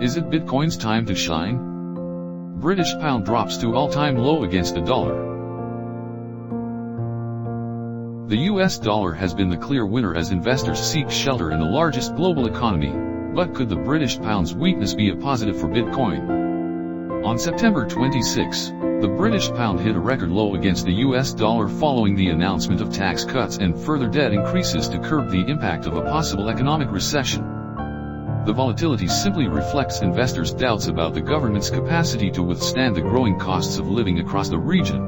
Is it Bitcoin's time to shine? British pound drops to all-time low against the dollar. The US dollar has been the clear winner as investors seek shelter in the largest global economy, but could the British pound's weakness be a positive for Bitcoin? On September 26, the British pound hit a record low against the US dollar following the announcement of tax cuts and further debt increases to curb the impact of a possible economic recession. The volatility simply reflects investors' doubts about the government's capacity to withstand the growing costs of living across the region.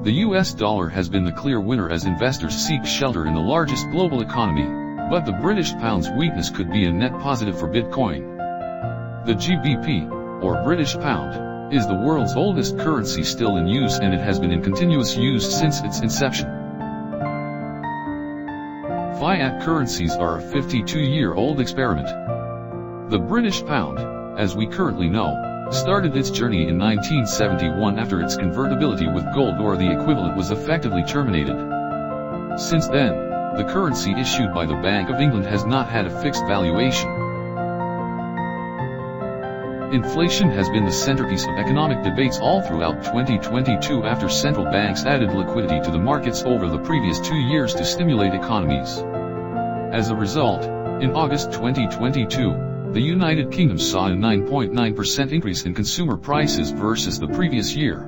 The US dollar has been the clear winner as investors seek shelter in the largest global economy, but the British pound's weakness could be a net positive for Bitcoin. The GBP, or British pound, is the world's oldest currency still in use, and it has been in continuous use since its inception. Fiat currencies are a 52-year-old experiment. The British pound, as we currently know, started its journey in 1971 after its convertibility with gold or the equivalent was effectively terminated. Since then, the currency issued by the Bank of England has not had a fixed valuation. Inflation has been the centerpiece of economic debates all throughout 2022 after central banks added liquidity to the markets over the previous 2 years to stimulate economies. As a result, in August 2022, the United Kingdom saw a 9.9% increase in consumer prices versus the previous year.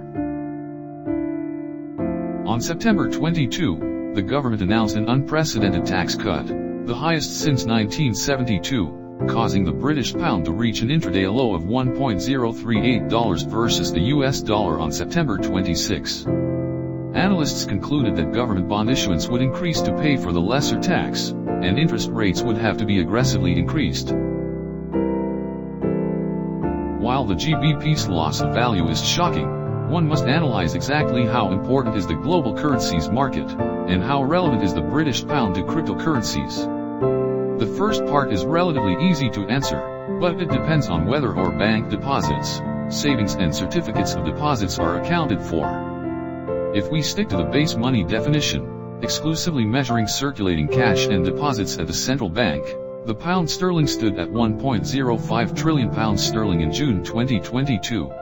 On September 22, the government announced an unprecedented tax cut, the highest since 1972. Causing the British pound to reach an intraday low of $1.038 versus the US dollar on September 26. Analysts concluded that government bond issuance would increase to pay for the lesser tax, and interest rates would have to be aggressively increased. While the GBP's loss of value is shocking, one must analyze exactly how important is the global currencies market, and how relevant is the British pound to cryptocurrencies. The first part is relatively easy to answer, but it depends on whether or bank deposits, savings and certificates of deposits are accounted for. If we stick to the base money definition, exclusively measuring circulating cash and deposits at the central bank, the pound sterling stood at £1.05 trillion in June 2022.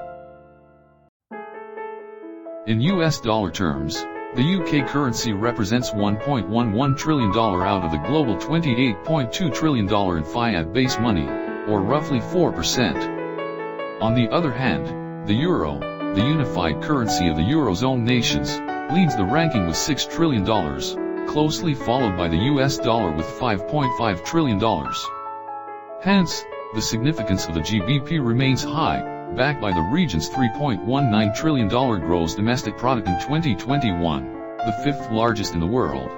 In US dollar terms, the UK currency represents $1.11 trillion out of the global $28.2 trillion in fiat base money, or roughly 4%. On the other hand, the euro, the unified currency of the Eurozone nations, leads the ranking with $6 trillion, closely followed by the US dollar with $5.5 trillion. Hence, the significance of the GBP remains high, backed by the region's $3.19 trillion gross domestic product in 2021, the fifth largest in the world.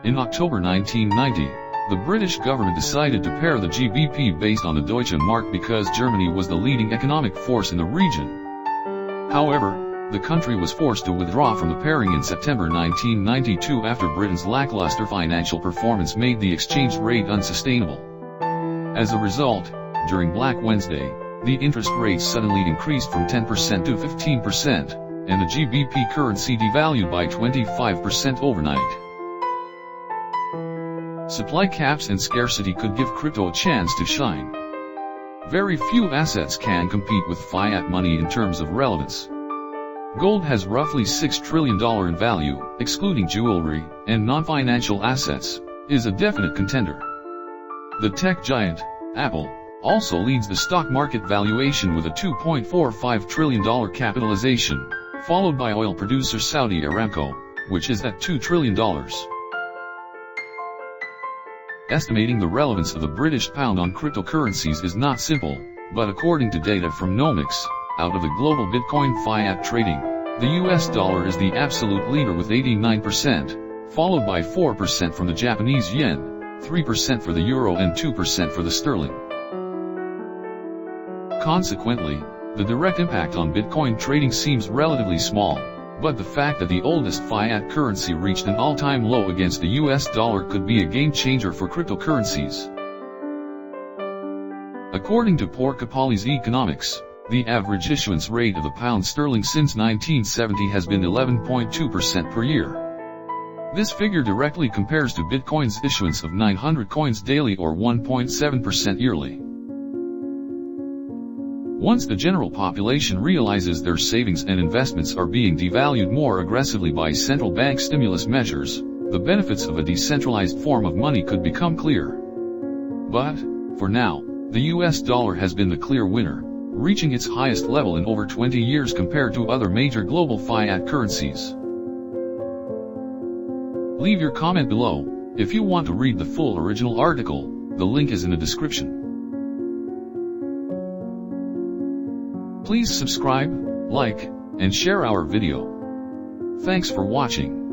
In October 1990, the British government decided to pair the GBP based on the Deutsche Mark because Germany was the leading economic force in the region. However, the country was forced to withdraw from the pairing in September 1992 after Britain's lackluster financial performance made the exchange rate unsustainable. As a result, during Black Wednesday, the interest rate suddenly increased from 10% to 15%, and the GBP currency devalued by 25% overnight. Supply caps and scarcity could give crypto a chance to shine. Very few assets can compete with fiat money in terms of relevance. Gold has roughly $6 trillion in value, excluding jewelry, and non-financial assets, is a definite contender. The tech giant, Apple, also leads the stock market valuation with a $2.45 trillion capitalization, followed by oil producer Saudi Aramco, which is at $2 trillion. Estimating the relevance of the British pound on cryptocurrencies is not simple, but according to data from Nomics, out of the global Bitcoin fiat trading, the US dollar is the absolute leader with 89%, followed by 4% from the Japanese yen, 3% for the euro and 2% for the sterling. Consequently, the direct impact on Bitcoin trading seems relatively small, but the fact that the oldest fiat currency reached an all-time low against the US dollar could be a game-changer for cryptocurrencies. According to Porcopali's Economics, the average issuance rate of the pound sterling since 1970 has been 11.2% per year. This figure directly compares to Bitcoin's issuance of 900 coins daily or 1.7% yearly. Once the general population realizes their savings and investments are being devalued more aggressively by central bank stimulus measures, the benefits of a decentralized form of money could become clear. But, for now, the US dollar has been the clear winner, reaching its highest level in over 20 years compared to other major global fiat currencies. Leave your comment below. If you want to read the full original article, the link is in the description. Please subscribe, like, and share our video. Thanks for watching.